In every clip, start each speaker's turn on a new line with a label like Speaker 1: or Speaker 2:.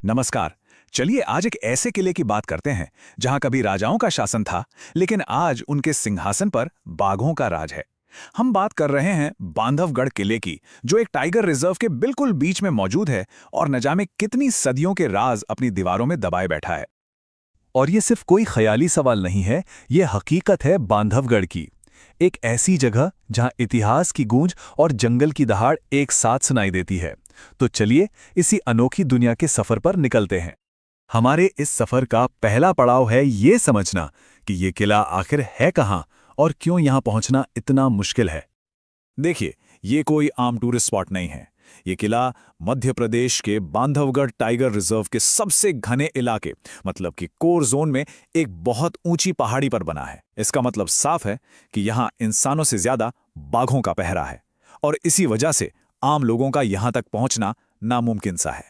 Speaker 1: नमस्कार। चलिए आज एक ऐसे किले की बात करते हैं जहां कभी राजाओं का शासन था, लेकिन आज उनके सिंहासन पर बाघों का राज है। हम बात कर रहे हैं बांधवगढ़ किले की, जो एक टाइगर रिजर्व के बिल्कुल बीच में मौजूद है और न जाने कितनी सदियों के राज अपनी दीवारों में दबाए बैठा है।
Speaker 2: और ये सिर्फ कोई ख्याली सवाल नहीं है, ये हकीकत है बांधवगढ़ की। एक ऐसी जगह जहां इतिहास की गूंज और जंगल की दहाड़ एक साथ सुनाई देती है। तो चलिए इसी अनोखी दुनिया के सफर पर निकलते हैं। हमारे इस सफर का पहला पड़ाव है ये समझना कि ये किला आखिर है कहाँ और क्यों यहाँ पहुंचना इतना मुश्किल है।
Speaker 1: देखिए, ये कोई आम टूरिस्ट स्पॉट नहीं है। ये किला मध्य प्रदेश के बांधवगढ़ टाइगर रिजर्व के सबसे घने इलाके, मतलब कि कोर जोन में एक बहुत ऊंची पहाड़ी पर बना है। इसका मतलब साफ है कि यहाँ इंसानों से ज्यादा बाघों का पहरा है, और इसी वजह से आम लोगों का यहाँ तक पहुंचना नामुमकिन सा है।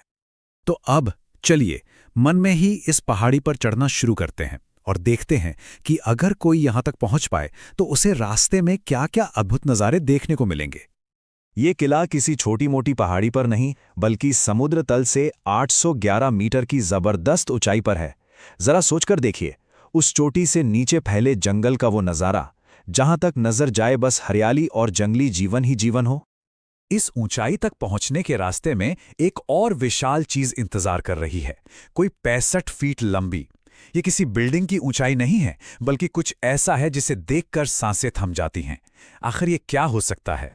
Speaker 2: तो अब चलिए मन में ही इस पहाड़ी पर चढ़ना शुरू करते हैं और देखते हैं कि अगर कोई यहाँ तक पहुंच पाए तो उसे रास्ते में क्या-क्या अद्भुत नज़ारे देखने को मिलेंगे। ये किला किसी छोटी मोटी पहाड़ी पर नहीं, बल्कि समुद्र तल से 811 मीटर की जबरदस्त ऊंचाई पर है। जरा सोचकर देखिए, उस चोटी से नीचे फैले जंगल का वो नज़ारा, जहां तक नजर जाए बस हरियाली और जंगली जीवन ही जीवन हो। इस ऊंचाई तक पहुंचने के रास्ते में एक और विशाल चीज इंतजार कर रही है, कोई 65 फीट लंबी। ये किसी बिल्डिंग की ऊंचाई नहीं है, बल्कि कुछ ऐसा है जिसे देखकर सांसें थम जाती हैं। आखिर ये क्या हो सकता है?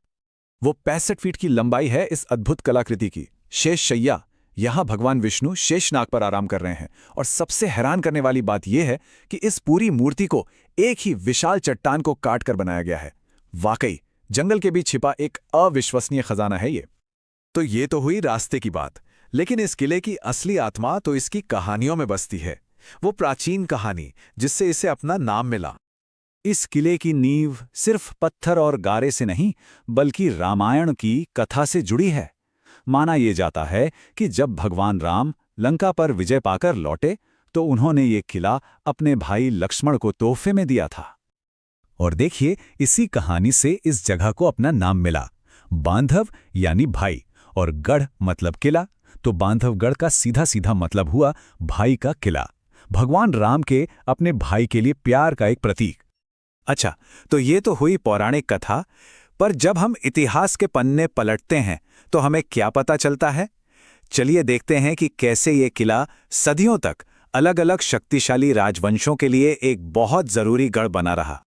Speaker 2: वो 65 फीट की लंबाई है इस अद्भुत कलाकृति की, शेष शैया। यहाँ भगवान विष्णु शेषनाग पर आराम कर रहे हैं, और सबसे हैरान करने वाली बात यह है कि इस पूरी मूर्ति को एक ही विशाल चट्टान को काटकर बनाया गया है। वाकई जंगल के बीच छिपा एक अविश्वसनीय खजाना है ये। तो ये तो हुई रास्ते की बात, लेकिन इस किले की असली आत्मा तो इसकी कहानियों में बसती है। वो प्राचीन कहानी जिससे इसे अपना नाम मिला। इस किले की नींव सिर्फ पत्थर और गारे से नहीं, बल्कि रामायण की कथा से जुड़ी है। माना यह जाता है कि जब भगवान राम लंका पर विजय पाकर लौटे, तो उन्होंने ये किला अपने भाई लक्ष्मण को तोहफे में दिया था। और देखिए, इसी कहानी से इस जगह को अपना नाम मिला। बांधव यानी भाई, और गढ़ मतलब किला, तो बांधवगढ़ का सीधा सीधा मतलब हुआ भाई का किला। भगवान राम के अपने भाई के लिए प्यार का एक प्रतीक। अच्छा, तो ये तो हुई पौराणिक कथा, पर जब हम इतिहास के पन्ने पलटते हैं तो हमें क्या पता चलता है? चलिए देखते हैं कि कैसे ये किला सदियों तक अलग अलग शक्तिशाली राजवंशों के लिए एक बहुत जरूरी गढ़ बना रहा।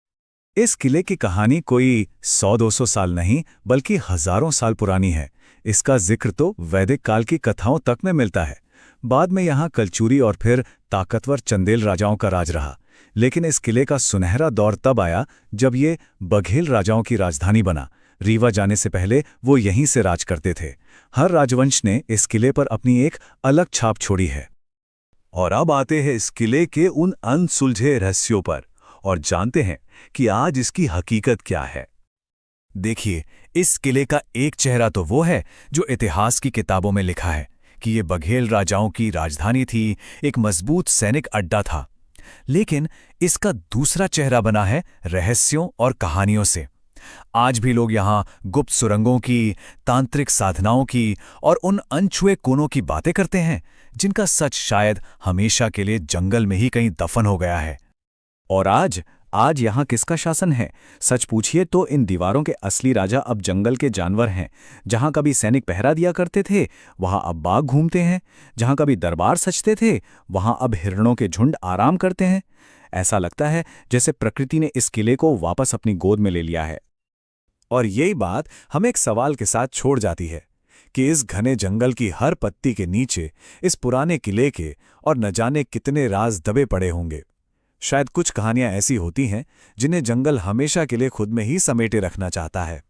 Speaker 2: इस किले की कहानी कोई 100-200 साल नहीं, बल्कि हजारों साल पुरानी है। इसका जिक्र तो वैदिक काल की कथाओं तक में मिलता है। बाद में यहाँ कलचुरी और फिर ताकतवर चंदेल राजाओं का राज रहा, लेकिन इस किले का सुनहरा दौर तब आया जब ये बघेल राजाओं की राजधानी बना। रीवा जाने से पहले वो यहीं से राज करते थे। हर राजवंश ने इस किले पर अपनी एक अलग छाप छोड़ी है। और अब आते हैं इस किले के उन अनसुलझे रहस्यों पर और जानते हैं कि आज इसकी हकीकत क्या है। देखिए, इस किले का एक चेहरा तो वो है जो इतिहास की किताबों में लिखा है कि ये बघेल राजाओं की राजधानी थी, एक मजबूत सैनिक अड्डा था। लेकिन इसका दूसरा चेहरा बना है रहस्यों और कहानियों से। आज भी लोग यहाँ गुप्त सुरंगों की, तांत्रिक साधनाओं की और उन अनछुए कोनों की बातें करते हैं, जिनका सच शायद हमेशा के लिए जंगल में ही कहीं दफन हो गया है। और आज यहाँ किसका शासन है? सच पूछिए तो इन दीवारों के असली राजा अब जंगल के जानवर हैं। जहाँ कभी सैनिक पहरा दिया करते थे, वहाँ अब बाघ घूमते हैं। जहाँ कभी दरबार सजते थे, वहाँ अब हिरणों के झुंड आराम करते हैं। ऐसा लगता है जैसे प्रकृति ने इस किले को वापस अपनी गोद में ले लिया है। और यही बात हमें एक सवाल के साथ छोड़ जाती है कि इस घने जंगल की हर पत्ती के नीचे इस पुराने किले के और न जाने कितने राज दबे पड़े होंगे। शायद कुछ कहानियां ऐसी होती हैं जिन्हें जंगल हमेशा के लिए खुद में ही समेटे रखना चाहता है।